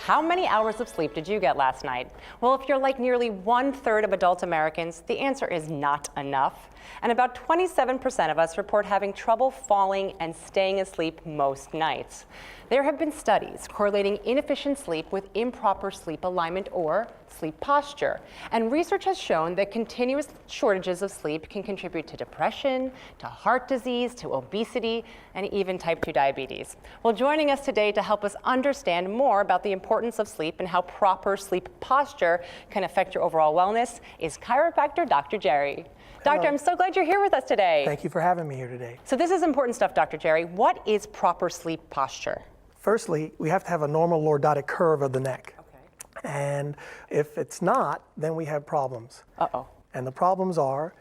How many hours of sleep did you get last night? Well, if you're like nearly 1/3 of adult Americans, the answer is not enough. And about 27% of us report having trouble falling and staying asleep most nights. There have been studies correlating inefficient sleep with improper sleep alignment or sleep posture. And research has shown that continuous shortages of sleep can contribute to depression, to heart disease, to obesity, and even type 2 diabetes. Well, joining us today to help us understand more about the importance of sleep and how proper sleep posture can affect your overall wellness is chiropractor Dr. Jerry. Hello. Doctor, I'm so glad you're here with us today. Thank you for having me here today. So this is important stuff, Dr. Jerry. What is proper sleep posture? Firstly, we have to have a normal lordotic curve of the neck. Okay. And if it's not, then we have problems. Uh-oh. And the problems are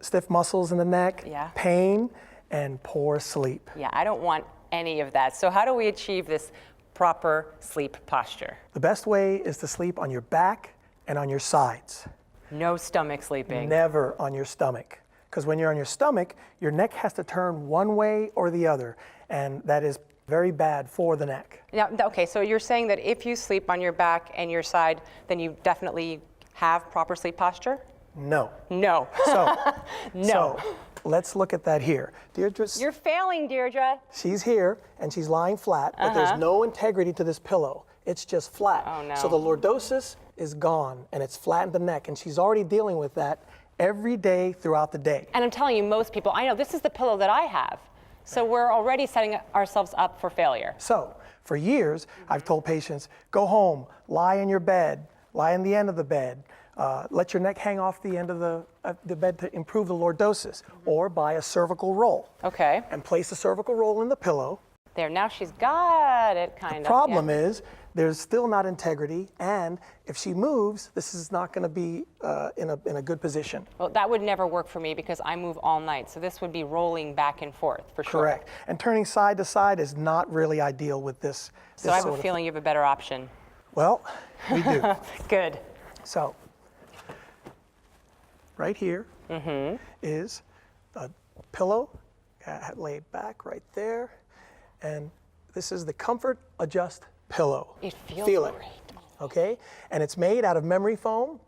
stiff muscles in the neck, Yeah. pain, and poor sleep. Yeah, I don't want any of that. So how do we achieve this proper sleep posture? The best way is to sleep on your back and on your sides. No stomach sleeping. Never on your stomach. Because when you're on your stomach, your neck has to turn one way or the other. And that is very bad for the neck. Now, okay, so you're saying that if you sleep on your back and your side, then you definitely have proper sleep posture? No. No. So, No. So let's look at that here. Deirdre's, You're failing, Deirdre. she's here and she's lying flat, but there's no integrity to this pillow. It's just flat. Oh, no. So the lordosis is gone and it's flattened the neck, and she's already dealing with that every day throughout the day. And I'm telling you, most people, I know this is the pillow that I have. So we're already setting ourselves up for failure. So for years, I've told patients, go home, lie in your bed, lie in the end of the bed, let your neck hang off the end of the bed to improve the lordosis, or buy a cervical roll. Okay. And place the cervical roll in the pillow. There, now she's got it, kind of. Problem is, there's still not integrity, and if she moves, this is not going to be in a good position. Well, that would never work for me because I move all night. So this would be rolling back and forth, for sure. Correct. And turning side to side is not really ideal with this. So I have a feeling you have a better option. Well, we do. Good. So, right here is a pillow laid back right there, and this is the Comfort Adjust pillow. It feels Feel it. great. Okay? And it's made out of memory foam,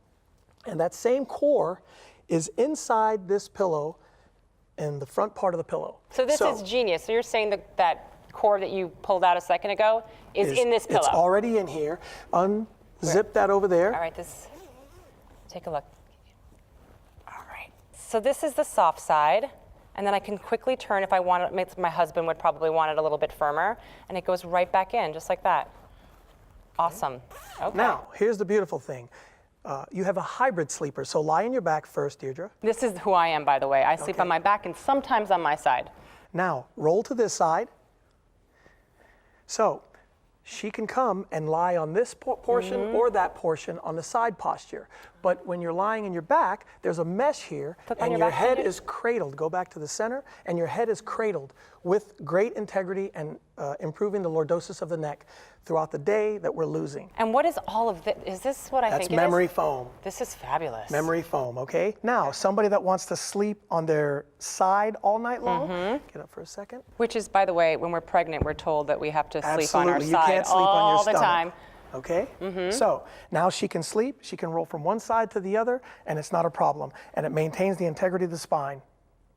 and that same core is inside this pillow in the front part of the pillow. So this is genius. So you're saying that that core that you pulled out a second ago is in this pillow? It's already in here. Unzip that over there. All right, take a look. All right. So this is the soft side, and then I can quickly turn if I want it. My husband would probably want it a little bit firmer, and it goes right back in, just like that. Awesome. Okay. Now, here's the beautiful thing. You have a hybrid sleeper, so lie on your back first, Deirdre. This is who I am, by the way. I sleep on my back and sometimes on my side. Now, roll to this side. So, she can come and lie on this portion or that portion on the side posture. But when you're lying in your back, there's a mesh here, and your head is cradled. Go back to the center, and your head is cradled with great integrity and improving the lordosis of the neck throughout the day that we're losing. And what is all of this? Is this what I think it is? That's memory foam. This is fabulous. Memory foam, okay? Now, somebody that wants to sleep on their side all night long, get up for a second. Which is, by the way, when we're pregnant, we're told that we have to sleep on our Absolutely. side You can't sleep on your all the stomach. time. Okay? So now she can sleep, she can roll from one side to the other, and it's not a problem. And it maintains the integrity of the spine.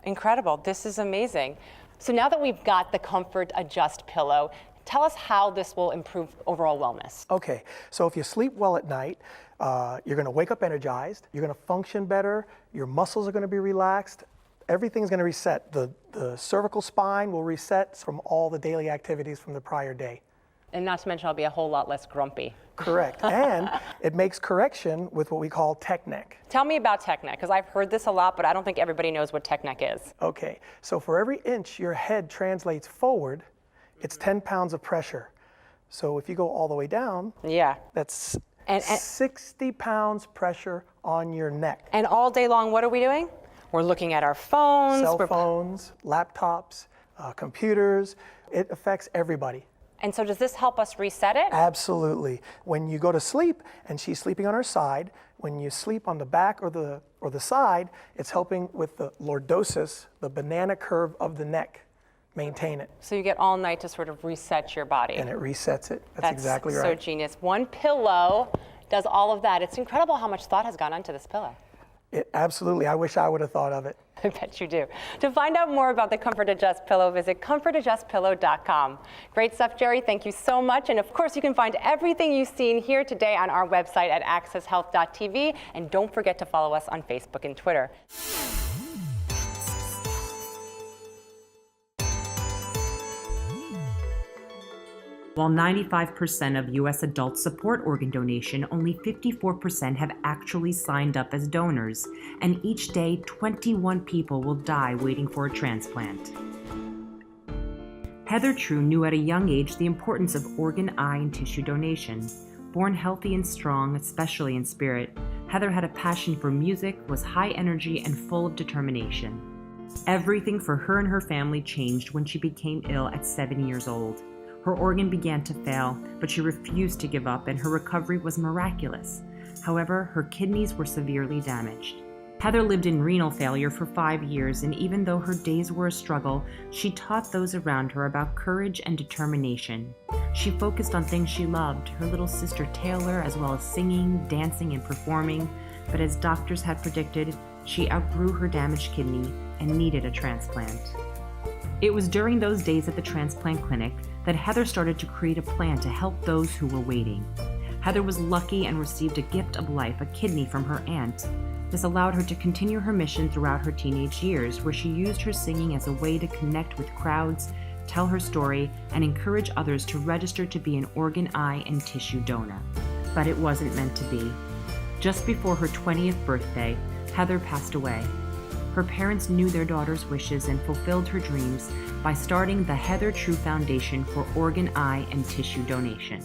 Incredible. This is amazing. So now that we've got the Comfort Adjust pillow, tell us how this will improve overall wellness. Okay, so if you sleep well at night, you're going to wake up energized, you're going to function better, your muscles are going to be relaxed, everything's going to reset. The cervical spine will reset from all the daily activities from the prior day. And not to mention, I'll be a whole lot less grumpy. Correct. And it makes correction with what we call tech neck. Tell me about tech neck, because I've heard this a lot, but I don't think everybody knows what tech neck is. Okay, so for every inch your head translates forward, it's 10 pounds of pressure. So if you go all the way down, that's 60 pounds pressure on your neck. And all day long, what are we doing? We're looking at our phones. Cell phones, laptops, computers. It affects everybody. And so does this help us reset it? Absolutely. When you go to sleep and she's sleeping on her side, when you sleep on the back or the side, it's helping with the lordosis, the banana curve of the neck. maintain it. So you get all night to sort of reset your body. And it resets it. That's exactly right. So genius. One pillow does all of that. It's incredible how much thought has gone into this pillow. Absolutely. I wish I would have thought of it. I bet you do. To find out more about the Comfort Adjust pillow, visit comfortadjustpillow.com. Great stuff, Jerry. Thank you so much. And of course, you can find everything you've seen here today on our website at accesshealth.tv. And don't forget to follow us on Facebook and Twitter. While 95% of U.S. adults support organ donation, only 54% have actually signed up as donors, and each day 21 people will die waiting for a transplant. Heather True knew at a young age the importance of organ, eye, and tissue donation. Born healthy and strong, especially in spirit, Heather had a passion for music, was high energy, and full of determination. Everything for her and her family changed when she became ill at 7 years old. Her organ began to fail, but she refused to give up, and her recovery was miraculous. However, her kidneys were severely damaged. Heather lived in renal failure for 5 years, and even though her days were a struggle, she taught those around her about courage and determination. She focused on things she loved, her little sister Taylor, as well as singing, dancing, and performing, but as doctors had predicted, she outgrew her damaged kidney and needed a transplant. It was during those days at the transplant clinic that Heather started to create a plan to help those who were waiting. Heather was lucky and received a gift of life, a kidney from her aunt. This allowed her to continue her mission throughout her teenage years, where she used her singing as a way to connect with crowds, tell her story, and encourage others to register to be an organ, eye, and tissue donor. But it wasn't meant to be. Just before her 20th birthday, Heather passed away. Her parents knew their daughter's wishes and fulfilled her dreams by starting the Heather True Foundation for Organ, Eye, and Tissue Donation.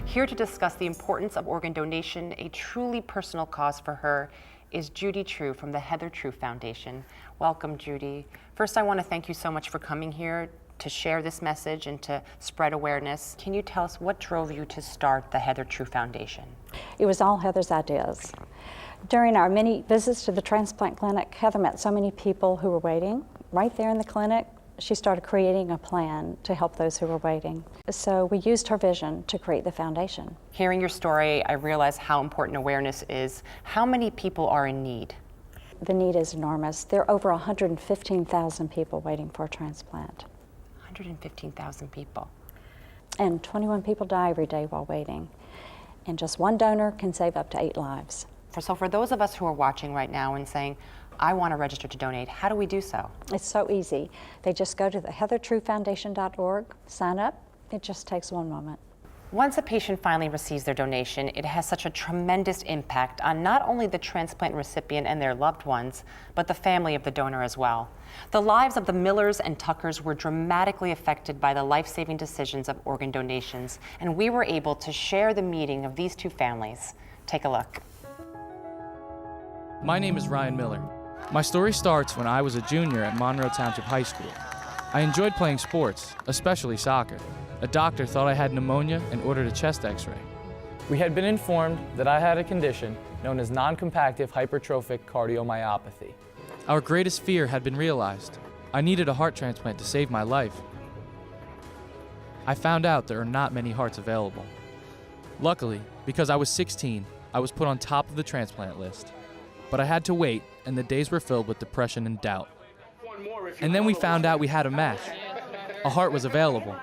Here to discuss the importance of organ donation, a truly personal cause for her, is Judy True from the Heather True Foundation. Welcome, Judy. First, I want to thank you so much for coming here to share this message and to spread awareness. Can you tell us what drove you to start the Heather True Foundation? It was all Heather's ideas. During our many visits to the transplant clinic, Heather met so many people who were waiting. Right there in the clinic, she started creating a plan to help those who were waiting. So we used her vision to create the foundation. Hearing your story, I realize how important awareness is. How many people are in need? The need is enormous. There are over 115,000 people waiting for a transplant. 115,000 people. And 21 people die every day while waiting. And just one donor can save up to 8 lives. So for those of us who are watching right now and saying, I want to register to donate, how do we do so? It's so easy. They just go to the heathertruefoundation.org, sign up. It just takes one moment. Once a patient finally receives their donation, it has such a tremendous impact on not only the transplant recipient and their loved ones, but the family of the donor as well. The lives of the Millers and Tuckers were dramatically affected by the life-saving decisions of organ donations, and we were able to share the meeting of these two families. Take a look. My name is Ryan Miller. My story starts when I was a junior at Monroe Township High School. I enjoyed playing sports, especially soccer. A doctor thought I had pneumonia and ordered a chest x-ray. We had been informed that I had a condition known as non-compactive hypertrophic cardiomyopathy. Our greatest fear had been realized. I needed a heart transplant to save my life. I found out there are not many hearts available. Luckily, because I was 16, I was put on top of the transplant list. But I had to wait, and the days were filled with depression and doubt. And then we found out we had a match. A heart was available.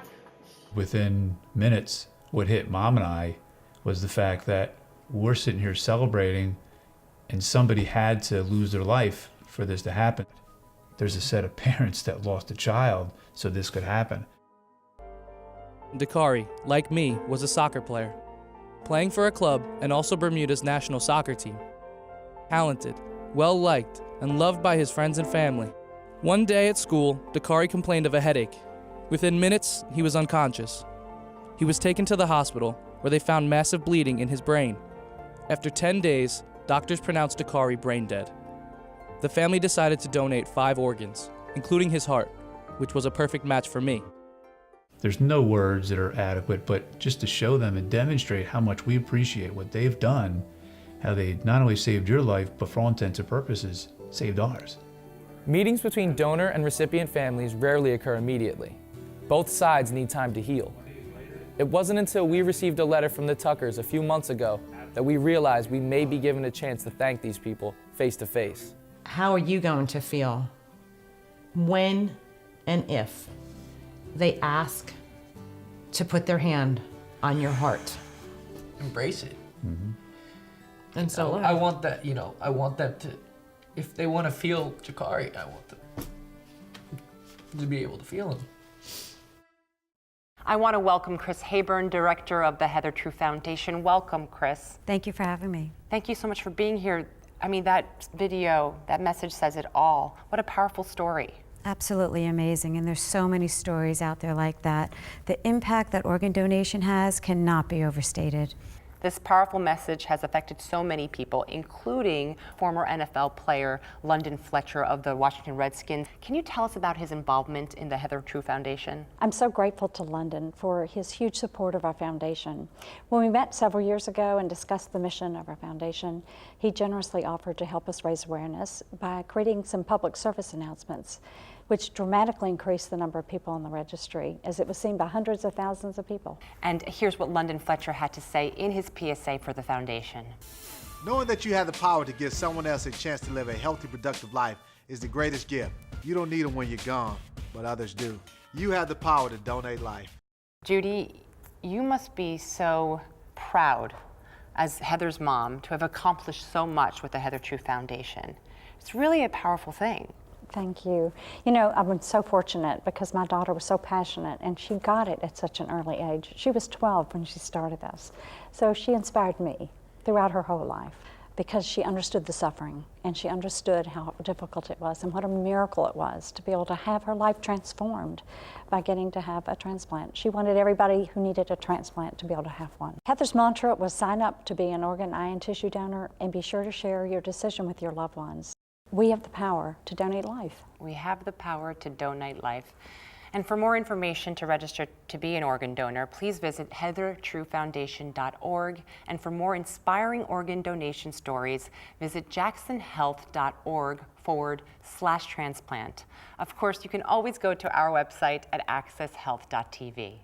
Within minutes, what hit Mom and I was the fact that we're sitting here celebrating, and somebody had to lose their life for this to happen. There's a set of parents that lost a child so this could happen. Dakari, like me, was a soccer player, playing for a club and also Bermuda's national soccer team. Talented, well-liked, and loved by his friends and family. One day at school, Dakari complained of a headache. Within minutes, he was unconscious. He was taken to the hospital, where they found massive bleeding in his brain. After 10 days, doctors pronounced Dakari brain dead. The family decided to donate 5 organs, including his heart, which was a perfect match for me. There's no words that are adequate, but just to show them and demonstrate how much we appreciate what they've done, how they not only saved your life, but for all intents and purposes, saved ours. Meetings between donor and recipient families rarely occur immediately. Both sides need time to heal. It wasn't until we received a letter from the Tuckers a few months ago that we realized we may be given a chance to thank these people face to face. How are you going to feel when and if they ask to put their hand on your heart? Embrace it. And so I want that, I want that to, if they want to feel Jakari, I want them to be able to feel him. I want to welcome Chris Hayburn, director of the Heather True Foundation. Welcome, Chris. Thank you for having me. Thank you so much for being here. I mean, that video, that message says it all. What a powerful story. Absolutely amazing, and there's so many stories out there like that. The impact that organ donation has cannot be overstated. This powerful message has affected so many people, including former NFL player London Fletcher of the Washington Redskins. Can you tell us about his involvement in the Heather True Foundation? I'm so grateful to London for his huge support of our foundation. When we met several years ago and discussed the mission of our foundation, he generously offered to help us raise awareness by creating some public service announcements, which dramatically increased the number of people on the registry, as it was seen by hundreds of thousands of people. And here's what London Fletcher had to say in his PSA for the foundation. Knowing that you have the power to give someone else a chance to live a healthy, productive life is the greatest gift. You don't need them when you're gone, but others do. You have the power to donate life. Judy, you must be so proud as Heather's mom to have accomplished so much with the Heather True Foundation. It's really a powerful thing. Thank you. You know, I've been so fortunate because my daughter was so passionate and she got it at such an early age. She was 12 when she started this. So she inspired me throughout her whole life because she understood the suffering and she understood how difficult it was and what a miracle it was to be able to have her life transformed by getting to have a transplant. She wanted everybody who needed a transplant to be able to have one. Heather's mantra was sign up to be an organ, eye, and tissue donor and be sure to share your decision with your loved ones. We have the power to donate life. We have the power to donate life. And for more information to register to be an organ donor, please visit heathertruefoundation.org. And for more inspiring organ donation stories, visit jacksonhealth.org/transplant. Of course, you can always go to our website at accesshealth.tv.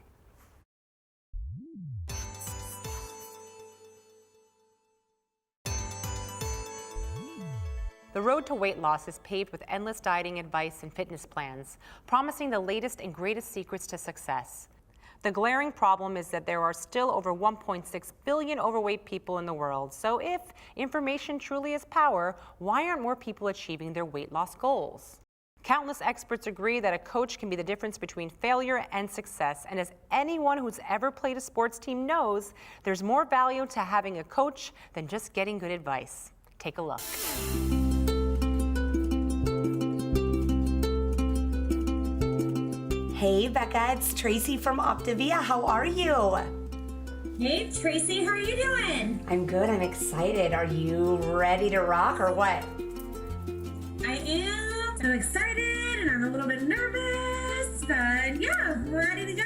The road to weight loss is paved with endless dieting advice and fitness plans, promising the latest and greatest secrets to success. The glaring problem is that there are still over 1.6 billion overweight people in the world. So if information truly is power, why aren't more people achieving their weight loss goals? Countless experts agree that a coach can be the difference between failure and success. And as anyone who's ever played a sports team knows, there's more value to having a coach than just getting good advice. Take a look. Hey Becca, it's Traci from Optavia. How are you? Hey Traci, how are you doing? I'm good, I'm excited. Are you ready to rock or what? I am. I'm excited and I'm a little bit nervous, but yeah, ready to go.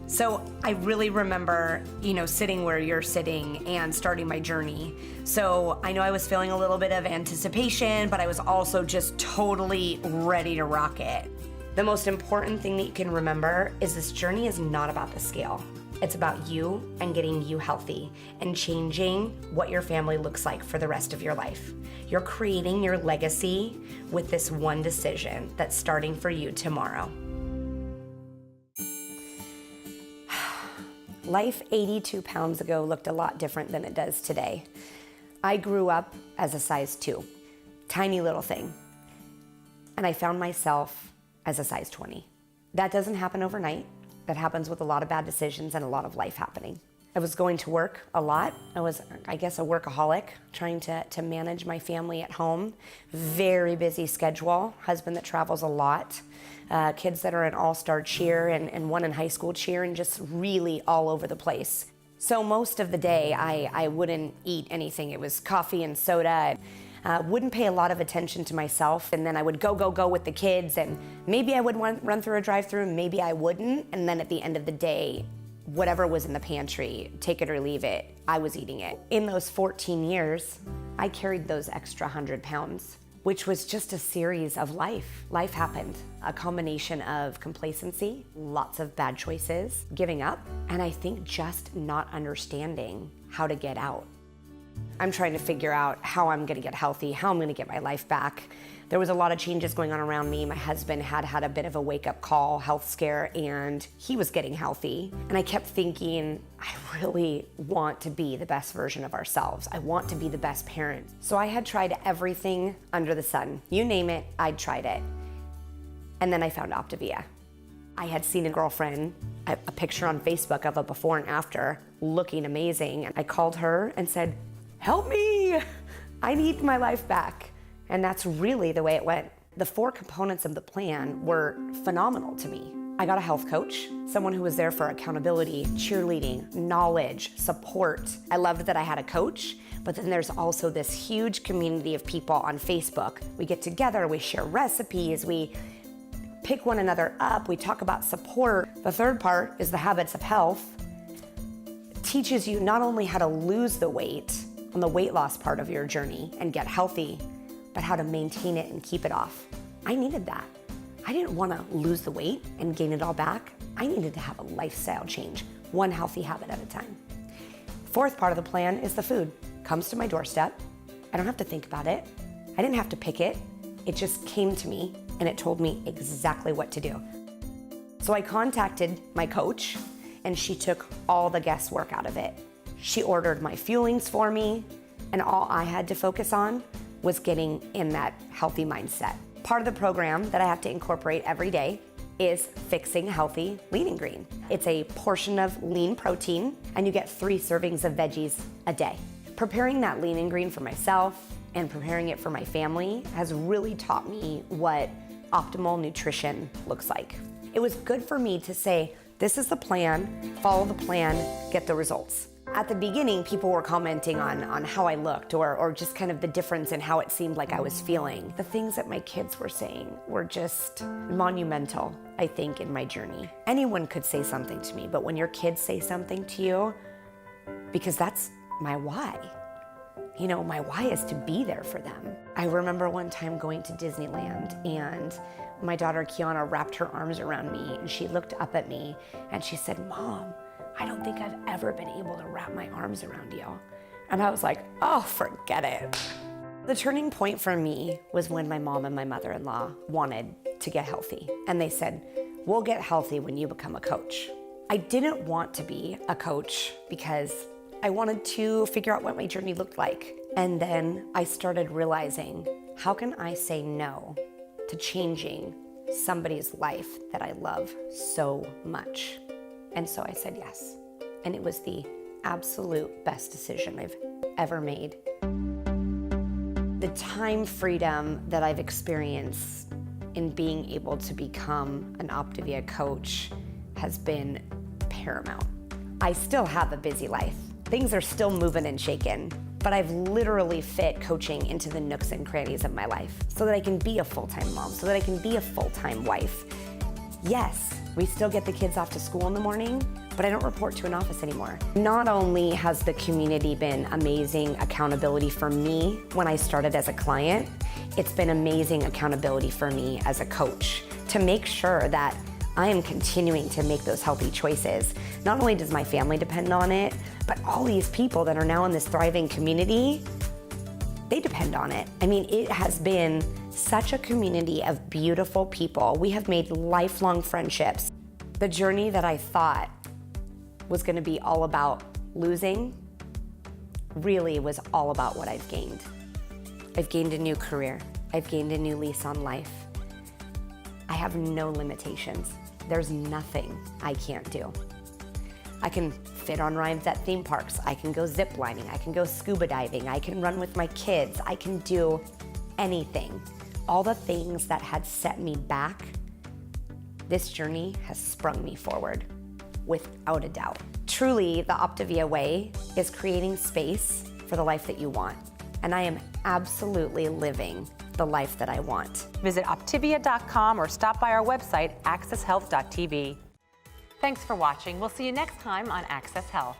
So I really remember, sitting where you're sitting and starting my journey. So I know I was feeling a little bit of anticipation, but I was also just totally ready to rock it. The most important thing that you can remember is this journey is not about the scale. It's about you and getting you healthy and changing what your family looks like for the rest of your life. You're creating your legacy with this one decision that's starting for you tomorrow. Life 82 pounds ago looked a lot different than it does today. I grew up as a size 2, tiny little thing, and I found myself as a size 20. That doesn't happen overnight. That happens with a lot of bad decisions and a lot of life happening. I was going to work a lot. I was, I guess, a workaholic, trying to manage my family at home. Very busy schedule, husband that travels a lot, kids that are in all-star cheer and one in high school cheer, and just really all over the place. So most of the day, I wouldn't eat anything. It was coffee and soda. Wouldn't pay a lot of attention to myself, and then I would go with the kids, and maybe I would run through a drive-through, maybe I wouldn't, and then at the end of the day, whatever was in the pantry, take it or leave it, I was eating it. In those 14 years, I carried those extra 100 pounds which was just a series of life. Life happened. A combination of complacency, lots of bad choices, giving up, and I think just not understanding how to get out. I'm trying to figure out how I'm gonna get healthy, how I'm gonna get my life back. There was a lot of changes going on around me. My husband had a bit of a wake-up call, health scare, and he was getting healthy. And I kept thinking, I really want to be the best version of ourselves. I want to be the best parent. So I had tried everything under the sun. You name it, I'd tried it. And then I found Optavia. I had seen a girlfriend, a picture on Facebook of a before and after, looking amazing. And I called her and said, help me, I need my life back. And that's really the way it went. The 4 components of the plan were phenomenal to me. I got a health coach, someone who was there for accountability, cheerleading, knowledge, support. I loved that I had a coach, but then there's also this huge community of people on Facebook. We get together, we share recipes, we pick one another up, we talk about support. The third part is the habits of health. It teaches you not only how to lose the weight on the weight loss part of your journey and get healthy, but how to maintain it and keep it off. I needed that. I didn't want to lose the weight and gain it all back. I needed to have a lifestyle change, one healthy habit at a time. Fourth part of the plan is the food. Comes to my doorstep. I don't have to think about it. I didn't have to pick it. It just came to me and it told me exactly what to do. So I contacted my coach and she took all the guesswork out of it. She ordered my fuelings for me and all I had to focus on was getting in that healthy mindset. Part of the program that I have to incorporate every day is fixing healthy lean and green. It's a portion of lean protein and you get 3 servings of veggies a day. Preparing that lean and green for myself and preparing it for my family has really taught me what optimal nutrition looks like. It was good for me to say, this is the plan, follow the plan, get the results. At the beginning, people were commenting on how I looked or just kind of the difference in how it seemed like I was feeling. The things that my kids were saying were just monumental, I think, in my journey. Anyone could say something to me, but when your kids say something to you, because that's my why. You know, my why is to be there for them. I remember one time going to Disneyland and my daughter Kiana wrapped her arms around me and she looked up at me and she said, Mom, I don't think I've ever been able to wrap my arms around you. And I was like, oh, forget it. The turning point for me was when my mom and my mother-in-law wanted to get healthy. And they said, we'll get healthy when you become a coach. I didn't want to be a coach because I wanted to figure out what my journey looked like. And then I started realizing, how can I say no to changing somebody's life that I love so much? And so I said yes. And it was the absolute best decision I've ever made. The time freedom that I've experienced in being able to become an Optavia coach has been paramount. I still have a busy life. Things are still moving and shaking, but I've literally fit coaching into the nooks and crannies of my life so that I can be a full-time mom, so that I can be a full-time wife. Yes, we still get the kids off to school in the morning, but I don't report to an office anymore. Not only has the community been amazing accountability for me when I started as a client, it's been amazing accountability for me as a coach to make sure that I am continuing to make those healthy choices. Not only does my family depend on it, but all these people that are now in this thriving community, they depend on it. I mean, it has been such a community of beautiful people. We have made lifelong friendships. The journey that I thought was gonna be all about losing really was all about what I've gained. I've gained a new career. I've gained a new lease on life. I have no limitations. There's nothing I can't do. I can fit on rides at theme parks. I can go zip lining. I can go scuba diving. I can run with my kids. I can do anything. All the things that had set me back, this journey has sprung me forward, without a doubt. Truly, the Optavia way is creating space for the life that you want. And I am absolutely living the life that I want. Visit Optavia.com or stop by our website, accesshealth.tv. Thanks for watching. We'll see you next time on Access Health.